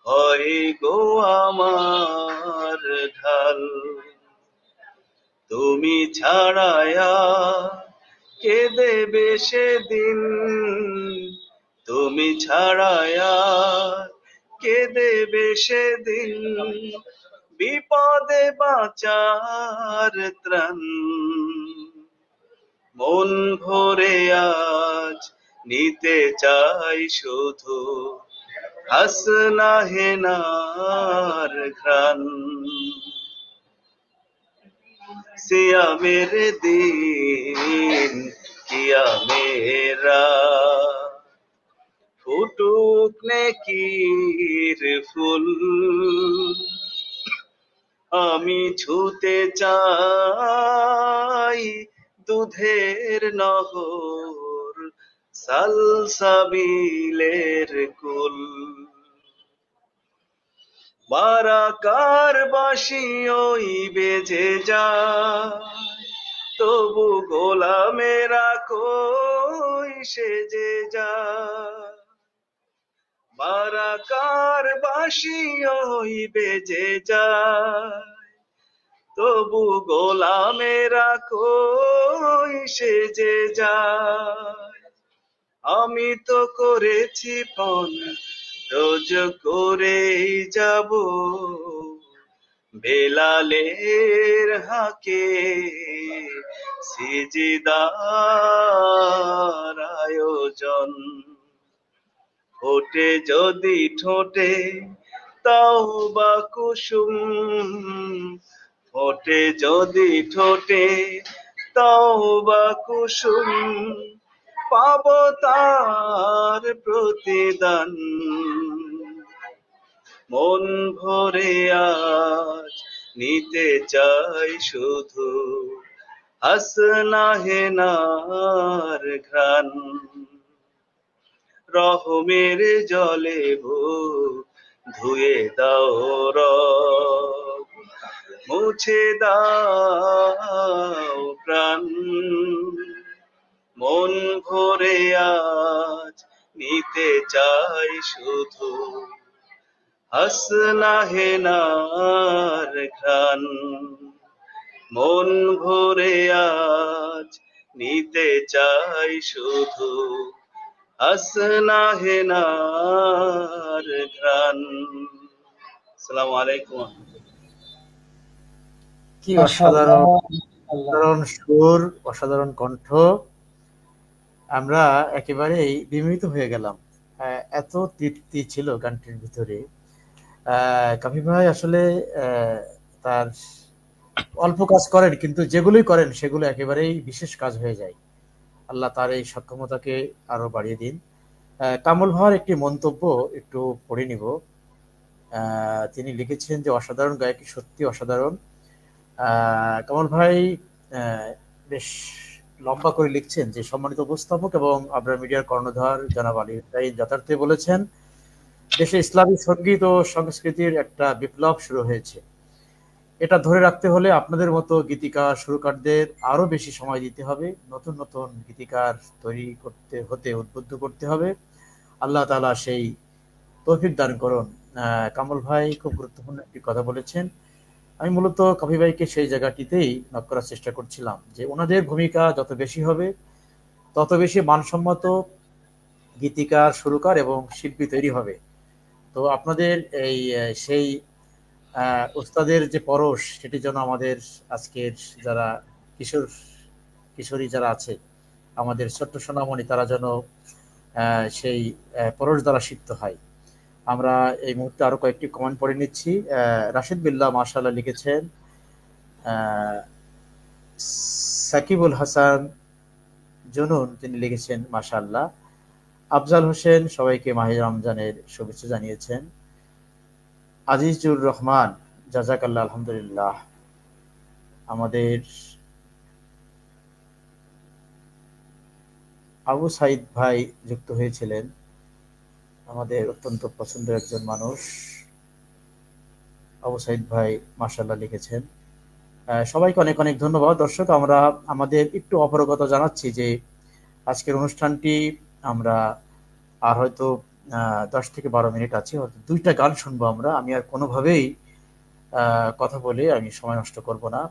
হয় গো আমার ঢাল। তুমি ছাড়ায়া কে দেবে সেদিন, তুমি ছাড়ায়া কে দেবে সেদিন বিপদে বাঁচার ত্রাণ। মন ভরে আজ নিতে চাই শুধু হাসনা হেনার ঘ্রাণ। সিয়ামের দিন কিয়ামের রাত, ফুটুক নেকির ফুল, আমি ছুতে চাই দুধের নহর সালসাবিলের কুল। বারাকার বাঁশি ওই বেজে যায়, তবু গোলামেরা কই সেজে যায়। বারাকার বাঁশি ওই বেজে যায়, তবু গোলামেরা কই সেজে যায়। আমি তো করেছি পণ রোজ করেই যাব বেলালের হাকে সিজদার আয়োজন। ওঠে যদি ঠোঁটে তাওবা কুসুম, ওঠে যদি ঠোঁটে তাওবা কুসুম, পাব তার প্রতিদান। মন ভরে আজ নিতে চাই শুধু হাসনা হেনার ঘ্রাণ। রহমের জলে বুক ধুয়ে দাও মুছে দাও প্রাণ। মন ভরে আজ নিতে চাই শুধু হাসনা হেনার ঘ্রাণ। মন ভরে আজ নিতে চাই শুধু হাসনা হেনার ঘ্রাণ। আসসালামু আলাইকুম। কি অসাধারণ অসাধারণ সুর, অসাধারণ কণ্ঠ। আমরা একেবারেই বিমোহিত হয়ে গেলাম, এত তৃপ্তি ছিল গানটির ভিতরে। কাফি ভাই আসলে তার অল্প কাজ করেন, কিন্তু যেগুলোই করেন সেগুলো একেবারেই বিশেষ কাজ হয়ে যায়। আল্লাহ তার এই সক্ষমতাকে আরো বাড়িয়ে দিন। কামল ভাইয়ের একটি মন্তব্য একটু পড়ে নিব। তিনি লিখেছেন যে অসাধারণ গায়কি, সত্যি অসাধারণ। কামল ভাই বেশ লম্বা করে লিখছেন যে সম্মানিত উপস্থাপক এবং আবরার মিডিয়ার কর্ণধার জনাব আলী তাই যথার্থই বলেছেন, দেশে ইসলামী সঙ্গীত ও সংস্কৃতির একটা বিপ্লব শুরু হয়েছে। এটা ধরে রাখতে হলে আপনাদের মতো গীতিকার সুরকারদের আরো বেশি সময় দিতে হবে, নতুন নতুন গীতিকার তৈরি হতে উদ্বুদ্ধ করতে হবে। আল্লাহ তাআলা সেই তৌফিক দান করুন। কামল ভাই খুব গুরুত্বপূর্ণ একটি কথা বলেছেন। আমি মূলত কফি ভাইকে সেই জায়গাটিতেই নক করার চেষ্টা করছিলাম যে ওনাদের ভূমিকা যত বেশি হবে তত বেশি মানসম্মত গীতিকার, সুরকার এবং শিল্পী তৈরি হবে। তো আপনাদের এই সেই ওস্তাদের যে পরশ, সেটি যেন আমাদের আজকের যারা কিশোরী যারা আছে, আমাদের ছোট্ট সোনামণি, তারা যেন সেই পরশ দ্বারা সিক্ত হয়। আমরা এই মুহূর্তে আরো কয়েকটি কমেন্ট পড়ে নিচ্ছি। রাশিদ বিল্লাহ মাশাআল্লাহ লিখেছেন, সাকিবুল হাসান জুনুন তিনি লিখেছেন মাশাআল্লাহ। আফজাল হোসেন সবাইকে মাহে রমজানের শুভেচ্ছা জানিয়েছেন। আজিজুর রহমান জাযাকাল্লাহ, আলহামদুলিল্লাহ। আমাদের আবু সাইদ ভাই যুক্ত হয়েছিলেন, আমাদের অত্যন্ত পছন্দের একজন মানুষ। আবু সাইদ ভাই মাশাআল্লাহ লিখেছেন। সবাইকে অনেক অনেক ধন্যবাদ। দর্শক, আমরা আমাদের একটু অপারগতা জানাচ্ছি যে আজকের অনুষ্ঠানটি আমরা আর হয়তো 10 থেকে 12 মিনিট আছে, হয়তো 2টা গান শুনবো আমরা। আমি আর কোনোভাবেই কথা বলে আমি সময় নষ্ট করব না।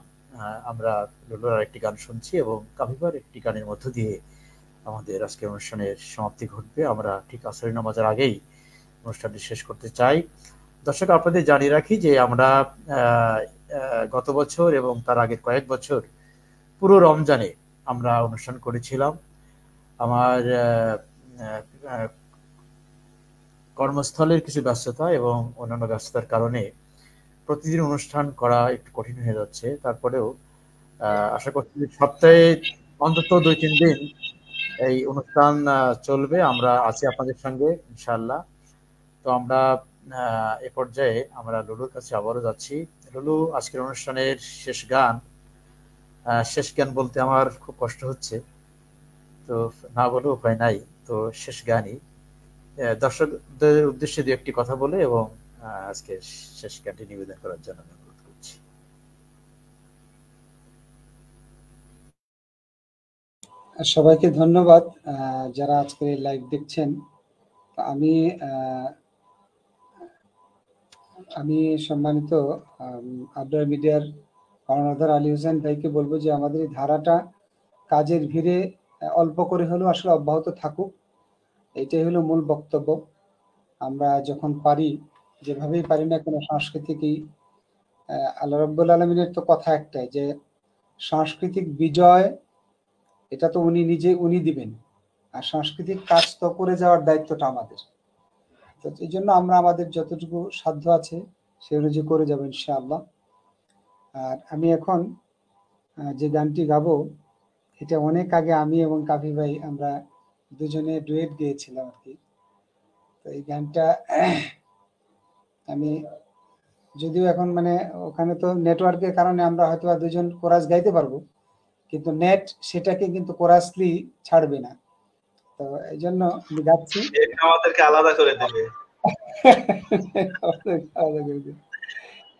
আমরা লুলুর আরেকটি গান শুনছি এবং কাফিবার একটি গানের মধ্য দিয়ে আমাদের আজকের অনুষ্ঠানের সমাপ্তি ঘটবে। আমরা ঠিক আসরের নামাজের আগেই অনুষ্ঠানটি শেষ করতে চাই। দর্শক, আপনাদের জানিয়ে রাখি যে আমরা গত বছর এবং তার আগের কয়েক বছর পুরো রমজানে আমরা অনুষ্ঠান করেছিলাম। আমার কর্মস্থলের কিছু ব্যস্ততা এবং অন্যান্য ব্যস্ততার কারণে প্রতিদিন অনুষ্ঠান করা একটু কঠিন হয়ে যাচ্ছে। তারপরেও আশা করছি সপ্তাহে অন্তত 2-3 দিন এই অনুষ্ঠান চলবে। আমরা আছি আপনাদের সঙ্গে ইনশাআল্লাহ। তো আমরা এ পর্যায়ে আমরা লুলুর কাছে আবারও যাচ্ছি। লুলু, আজকের অনুষ্ঠানের শেষ গান বলতে আমার খুব কষ্ট হচ্ছে, তো না বলে উপায় নাই। তো শেষ গানই দর্শকদের উদ্দেশ্যে 2-1টি কথা বলে এবং আজকে শেষ গানটি নিবেদন করার জন্য আমি অনুরোধ করছি। সবাইকে ধন্যবাদ যারা আজকে লাইভ দেখছেন। আমি সম্মানিত আবরার মিডিয়ার কর্ণধার আলী হোসেন ভাইকে বলবো যে আমাদের এই ধারাটা কাজের ভিড়ে অল্প করে হলেও আসলে অব্যাহত থাকুক, এটাই হলো মূল বক্তব্য। আমরা যখন পারি, যেভাবেই পারি না কোনো সাংস্কৃতিকই, আল্লাহ রাব্বুল আলামিনের তো কথা একটাই যে সাংস্কৃতিক বিজয় এটা তো উনি দিবেন, আর সাংস্কৃতিক কাজ তো করে যাওয়ার দায়িত্বটা আমাদের। তো এই জন্য আমরা আমাদের যতটুকু সাধ্য আছে সে অনুযায়ী করে যাবো ইনশাআল্লাহ। আর আমি এখন যে গানটি গাবো, এটা অনেক আগে আমি এবং কাফি ভাই আমরা দুজনে ডুয়েট গেয়েছিলাম আর কি। তো এই গানটা আমি যদিও এখন মানে ওখানে তো নেটওয়ার্কের কারণে আমরা হয়তো দুজন কোরাস গাইতে পারবো, কিন্তু নেট সেটাকে কিন্তু কোরাসলি ছাড়বে না। তো এই জন্য আমি গাচ্ছি, আমাদেরকে আলাদা করে দেবে।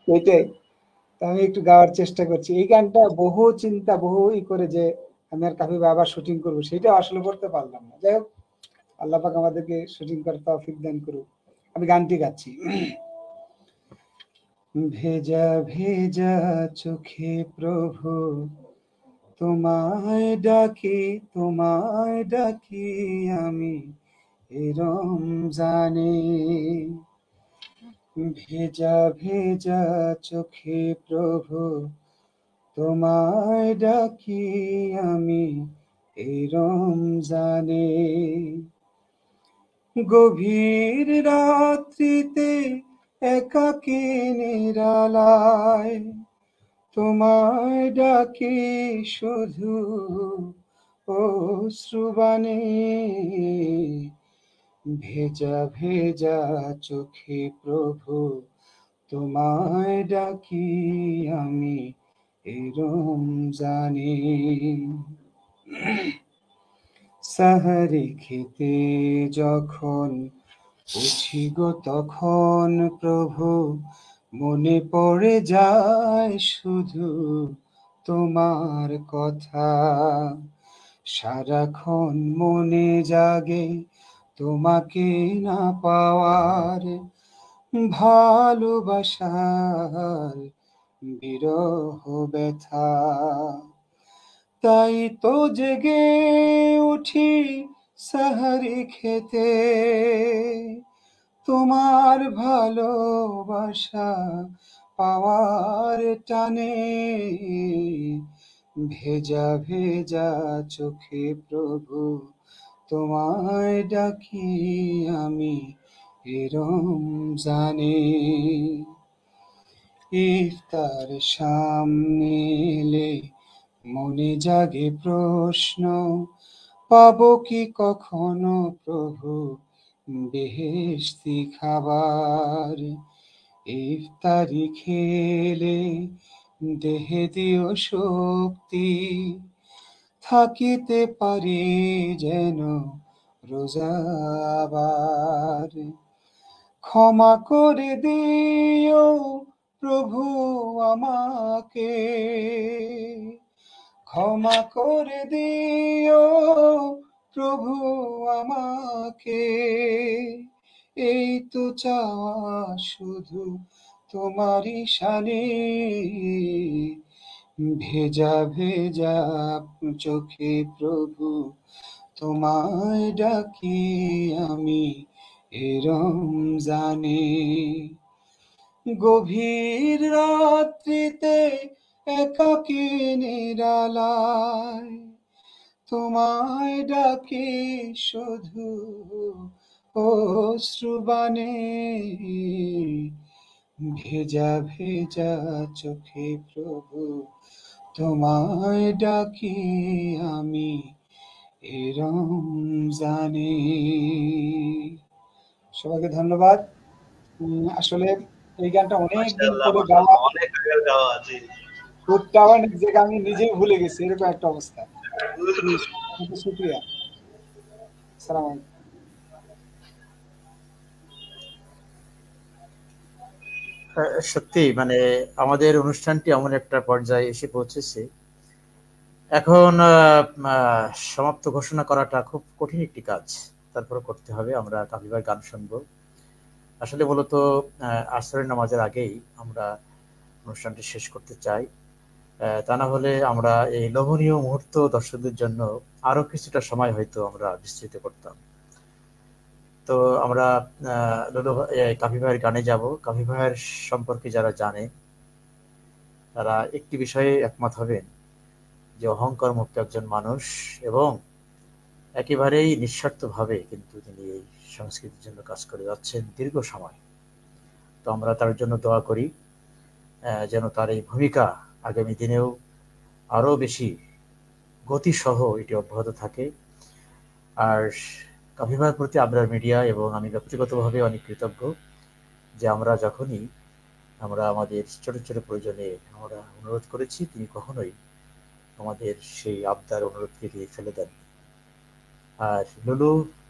এটাই তো আমি একটু গাওয়ার চেষ্টা করছি। এই গানটা বহু চিন্তা বহু করে যে আমি আর কাফি আবার শুটিং করবো, সেটা আসলে করতে পারলাম না। যাই হোক, আল্লাহ পাক আমাদেরকে শুটিং করার তৌফিক দান করুক। আমি গানটি গাচ্ছি। ভেজা ভেজা চোখে প্রভু তোমায় ডাকি আমি এ রমজানে। ভেজা ভেজা চোখে প্রভু তোমায় ডাকি আমি এই রমজানে। গভীর রাত্রিতে একাকী নিরালায় তোমায় ডাকি শুধু অশ্রুবাণে, ভেজা ভেজা চোখে প্রভু তোমায় ডাকি আমি এই রমজানে। সাহারি খেতে যখন উঠি গো তখন প্রভু মনে পড়ে যায় শুধু তোমার কথা। সারাক্ষণ মনে জাগে তোমাকে না পাওয়ার ভালোবাসার বিরহ ব্যথা। তাই তো জেগে উঠি সাহারি খেতে তোমার ভালোবাসা পাওয়ার টানে। ভেজা ভেজা চোখে প্রভু তোমায় ডাকি আমি এ রমজানে। ইফতার সামনে এলে মনে জাগে প্রশ্ন, পাবো কি কখনো প্রভু বেহেশতি খাবার। ইফতারি খেলে দেহে দিও শক্তি, থাকিতে পারি যেন রোজাবার। ক্ষমা করে দিও প্রভু আমাকে, ক্ষমা করে দিও প্রভু আমাকে। এই তো চাওয়া শুধু তোমারই শানে। ভেজা ভেজা চোখে প্রভু তোমায় ডাকি আমি এ রমজানে। গভীর রাত্রিতে একাকী নিরালায় তোমায় ডাকি শুধু অশ্রুবাণে। ভেজা ভেজা চোখে প্রভু তোমায় ডাকি আমি এ রমজানে। সবাইকে ধন্যবাদ। আসলে এই গানটা অনেকদিন মাশাআল্লাহ, পরে গাওয়া, অনেক আগের গাওয়া আছে। সুরটাও অনেক জায়গায় আমি নিজেই ভুলে গেছি, এরকম একটা অবস্থা। শুক্রিয়া। সালাম আলাইকুম। সত্যি মানে আমাদের অনুষ্ঠানটি এমন একটা পর্যায়ে এসে পৌঁছেছে, এখন সমাপ্ত ঘোষণা করাটা খুব কঠিন একটি কাজ, তারপরে করতে হবে। আমরা কাফিবার গান শুনবো। আসলে মূলত আসরের নামাজের আগেই আমরা অনুষ্ঠানটি শেষ করতে চাই, তা না হলে আমরা এই লোভনীয় মুহূর্ত দর্শকদের জন্য আরো কিছুটা সময় হয়তো আমরা বিস্তৃত করতাম। তো আমরা কাফি ভাইয়ের গানে যাব। কাফি ভাইয়ের সম্পর্কে যারা জানে তারা একটি বিষয়ে একমত হবেন যে অহংকার মুক্ত একজন মানুষ এবং একেবারেই নিঃস্বার্থভাবে কিন্তু তিনি এই সংস্কৃতির জন্য কাজ করে যাচ্ছেন দীর্ঘ সময়। তো আমরা তার জন্য দোয়া করি যেন তার এই ভূমিকা আগামী দিনেও আরো বেশি গতিসহ এটি অব্যাহত থাকে। আর কাফি ভাইয়ের প্রতি আবরার মিডিয়া এবং আমি ব্যক্তিগতভাবে অনেক কৃতজ্ঞ যে আমরা যখনই আমরা আমাদের ছোট ছোট প্রয়োজনে আমরা অনুরোধ করেছি, তিনি কখনোই আমাদের সেই আবদার অনুরোধকে দিয়ে ফেলে দেন। আর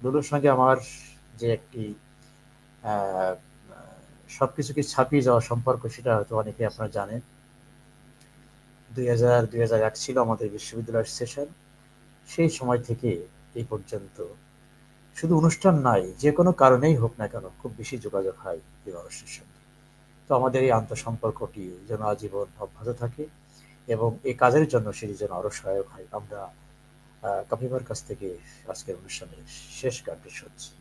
লুলুর সঙ্গে আমার যে একটি সবকিছুকে ছাপিয়ে যাওয়া সম্পর্ক, সেটা হয়তো অনেকে আপনারা জানেন। 2001 ছিল আমাদের বিশ্ববিদ্যালয়ের সেশন। সেই সময় থেকে এই পর্যন্ত শুধু অনুষ্ঠান নয়, যে কোনো কারণেই হোক না কেন খুব বেশি যোগাযোগ হয় এই মানুষের সঙ্গে। তো আমাদের এই আন্তঃসম্পর্কটি যেন আজীবন অব্যাহত থাকে এবং এই কাজের জন্য সেটি যেন আরো সহায়ক হয়। আমরা কাপিবার কাছ থেকে আজকের অনুষ্ঠানের শেষ গানটি শুনছি।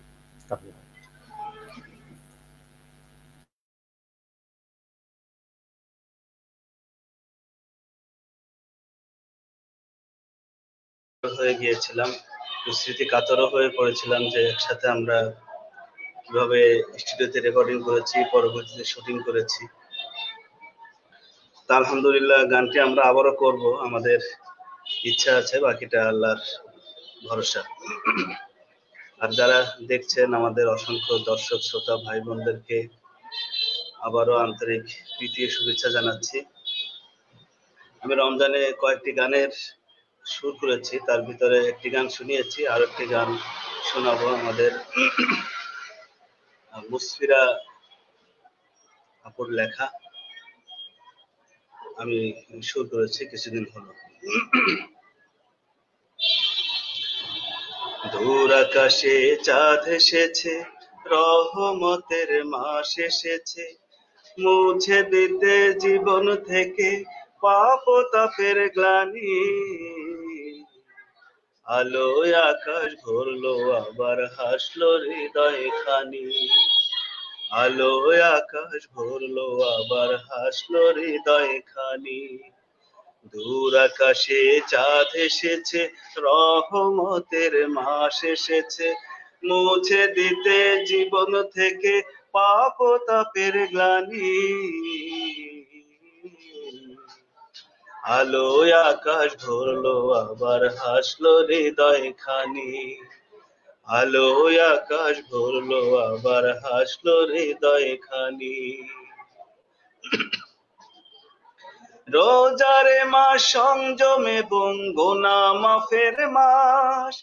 কাপিবার হয়ে গিয়েছিলাম, স্মৃতি কাতরও হয়ে পড়েছিলাম যে একসাথে আমরা এভাবে স্টুডিওতে রেকর্ডিং করেছি, পরবর্তীতে শুটিং করেছি। তা আলহামদুলিল্লাহ গানটি আমরা আবারও করব, আমাদের ইচ্ছা আছে, বাকিটা আল্লাহর ভরসা। আর যারা দেখছেন আমাদের অসংখ্য দর্শক শ্রোতা ভাই বোনদেরকে আবারও আন্তরিক প্রীতি শুভেচ্ছা জানাচ্ছি। আমি রমজানে কয়েকটি গানের সুর করেছি, তার ভিতরে একটি গান শুনিয়েছি, আর একটি গান শোনাবো। আমাদের মুসফিরা আপুর লেখা, আমি সুর করেছি কিছুদিন হলো। দূর আকাশে চাঁদ এসেছে, রহমতের মাস এসেছে, মুছে দিতে জীবন থেকে পাপ তাপের গ্লানি। আলোয় আকাশ ভরলো আবার হাসলো হৃদয় খানি, আলোয় আকাশ ভরলো আবার হাসলো হৃদয় খানি। দূর আকাশে চাঁদ এসেছে, রহমতের মাস এসেছে, মুছে দিতে জীবন থেকে পাপ তাপের গ্লানি। আলোয় আকাশ ভরলো আবার হাসলো হৃদয় খানি, আলোয় আকাশ ভরলো আবার হাসলো হৃদয় খানি। রোজারে মাস সংযম এবং গুনাহ মাফের মাস,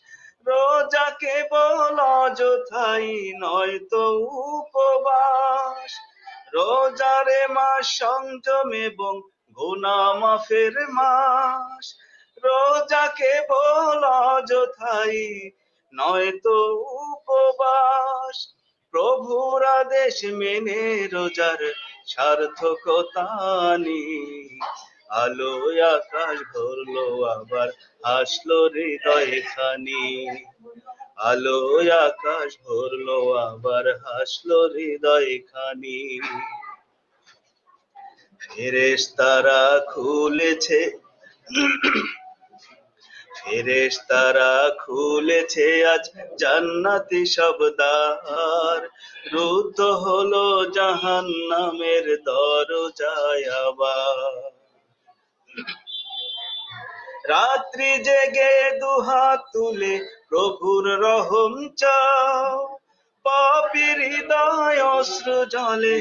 রোজা কেবল অযথাই নয়তো উপবাস। রোজারে মাস সংযম এবং গুনাহ মাফের মাস, রোজা কেবল অযথাই নয়তো উপবাস। প্রভুর আদেশ মেনে রোজার সার্থকতা নেই, আলোয় আকাশ ভরলো আবার হাসলো হৃদয় খানি, আলোয় আকাশ ভরলো আবার হাসলো হৃদয় খানি। ফেরেশতারা খুলেছে, ফেরেশতারা খুলেছে আজ জান্নাতি সব দ্বার, রুদ্ধ হলো জাহান্নামের দরজায় আবার। রাত্রি জেগে দুহাত তুলে প্রভুর রহম চাও, পাপীর হৃদয় অশ্রু জলে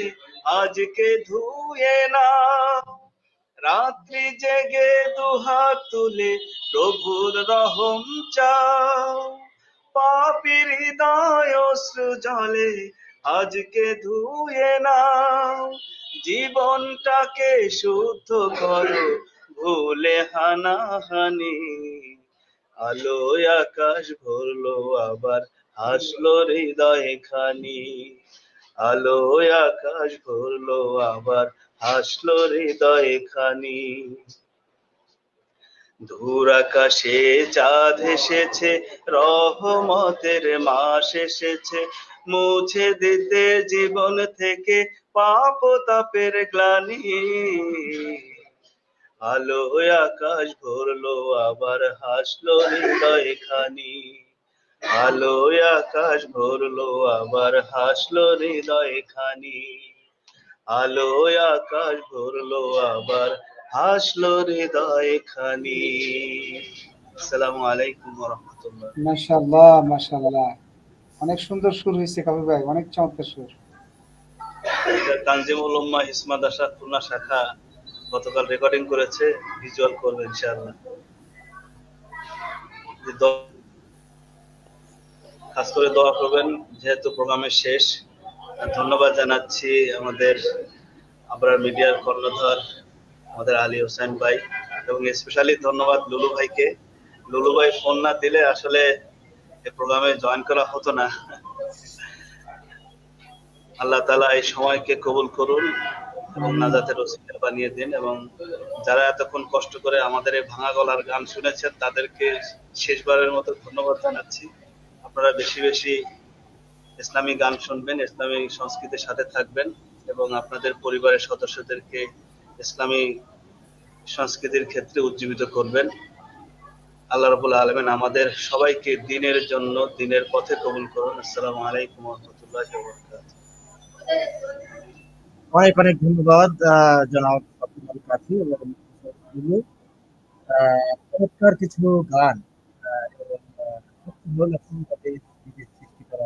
আজকে ধুয়ে নাও। রাত্রি জেগে দুহাত তুলে প্রভুর রহম চাও, পাপীর হৃদয় অশ্রু জলে আজকে ধুয়ে নাও। জীবনটাকে শুদ্ধ করো ভুলে হানাহানি, আলোয় আকাশ ভরলো আবার হাসলো হৃদয় খানি, আলোয় আকাশ ভরলো আবার হাসলো হৃদয় খানি। দূর আকাশে চাঁদ এসেছে, রহমতের মাস এসেছে, মুছে দিতে জীবন থেকে পাপ তাপের গ্লানি। আলোয় আকাশ ভরলো আবার হাসলো হৃদয় খানি, আলোয় আকাশ ভরলো আবার হাসলো হৃদয় খানি, আলোয় আকাশ ভরলো আবার হাসলো হৃদয় খানি। আসসালামু আলাইকুম ওয়া রাহমাতুল্লাহ। মাশাআল্লাহ মাশাআল্লাহ, অনেক সুন্দর সুর হয়েছে কাবি ভাই, অনেক চমৎকার সুর। তানজিমুল উম্মাহ হিসমা মাদ্রাসা খুলনা শাখা গতকাল রেকর্ডিং করেছে, ভিজুয়াল করবে ইনশাআল্লাহ। খাস করে দোয়া করবেন, যেহেতু প্রোগ্রামের শেষ। ধন্যবাদ জানাচ্ছি আমাদের আবরার মিডিয়ার কর্ণধার আমাদের আলী হোসেন ভাই, এবং স্পেশালি ধন্যবাদ লুলু ভাইকে। লুলু ভাই ফোন না দিলে আসলে এই প্রোগ্রামে জয়েন করা হতো না। আল্লাহ তাআলা এই সময়কে কবুল করুন এবং নাজাতের ওসিলা বানিয়ে দিন, এবং যারা এতক্ষণ কষ্ট করে আমাদের এই ভাঙা গলার গান শুনেছেন তাদেরকে শেষবারের মতো ধন্যবাদ জানাচ্ছি। আপনারা বেশি বেশি ইসলামী গান শুনবেন, ইসলামী সংস্কৃতির সাথে থাকবেন, এবং আপনাদের পরিবারের সদস্যদেরকে ইসলামী সংস্কৃতির ক্ষেত্রে উজ্জীবিত করবেন। আল্লাহ রাব্বুল আলামিন আমাদের সবাইকে দ্বীনের জন্য দ্বীনের পথে কবুল করুন। আসসালামু আলাইকুম ওয়া রাহমাতুল্লাহ। রহমতুল্লাহি ওয়া বারাকাতুহু। অনেক অনেক ধন্যবাদ জনাব আব্দুল কাফি এবং চমৎকার কিছু গান এবং সত্যি হল এখন তাদের নিজের সৃষ্টি করা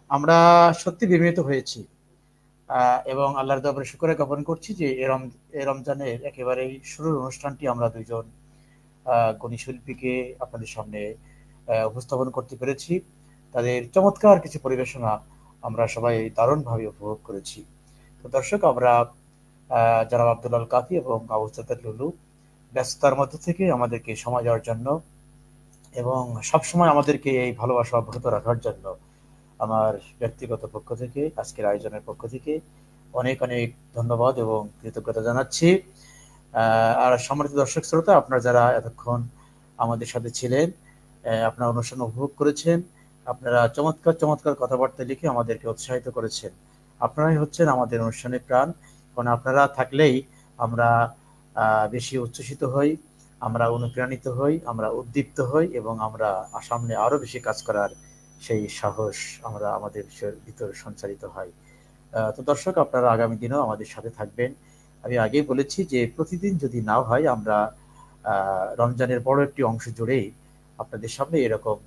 আমরা সত্যি বিস্মিত হয়েছি এবং আল্লাহর দরবারে শুকরিয়া জ্ঞাপন করছি যে এই রমজানের একেবারেই শুরুর অনুষ্ঠানটি আমরা দুইজন গুণী শিল্পীকে আপনাদের সামনে উপস্থাপন করতে পেরেছি। তাদের চমৎকার কিছু পরিবেশনা আমরা সবাই দারুণভাবে উপভোগ করেছি। তো দর্শক, আমরা জনাব আব্দুল কাফি এবং আবু সাদ্দাত লুলু ব্যস্ততার মধ্যে থেকে আমাদেরকে সময় দেওয়ার জন্য এবং সবসময় আমাদেরকে এই ভালোবাসা অব্যাহত রাখার জন্য আমার ব্যক্তিগত পক্ষ থেকে, আজকের আয়োজনের পক্ষ থেকে অনেক অনেক ধন্যবাদ এবং কৃতজ্ঞতা জানাচ্ছি। আর সম্মানিত দর্শক শ্রোতা, আপনারা যারা এতক্ষণ আমাদের সাথে ছিলেন, আপনারা অনুষ্ঠান উপভোগ করেছেন, আপনারা চমৎকার চমৎকার কথাবার্তা লিখে আমাদেরকে উৎসাহিত করেছেন। আপনারাই হচ্ছেন আমাদের অনুষ্ঠানের প্রাণ, কারণ আপনারা থাকলেই আমরা বেশি উচ্ছ্বসিত হই, আমরা অনুপ্রাণিত হই, আমরা উদ্দীপ্ত হই এবং আমরা সামনে আরো বেশি কাজ করার সেই সাহস আমরা আমাদের ভিতর সঞ্চারিত হয়। তো দর্শক, আপনারা আগামী দিনেও আমাদের সাথে থাকবেন। আমি আগেই বলেছি যে প্রতিদিন যদি নাও হয়, আমরা রমজানের বড় একটি অংশ জুড়েই আপনাদের সামনে এরকম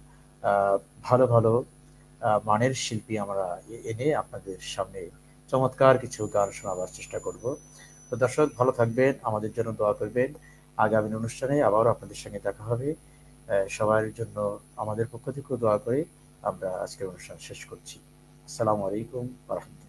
ভালো ভালো মানের শিল্পী আমরা এনে আপনাদের সামনে চমৎকার কিছু গান শোনাবার চেষ্টা করব। তো দর্শক, ভালো থাকবেন, আমাদের জন্য দোয়া করবেন। আগামী অনুষ্ঠানে আবারও আপনাদের সঙ্গে দেখা হবে। সবার জন্য আমাদের পক্ষ থেকেও দোয়া করে আমরা আজকের অনুষ্ঠান শেষ করছি। আসসালামু আলাইকুম ওয়া রাহমাতুল্লাহ।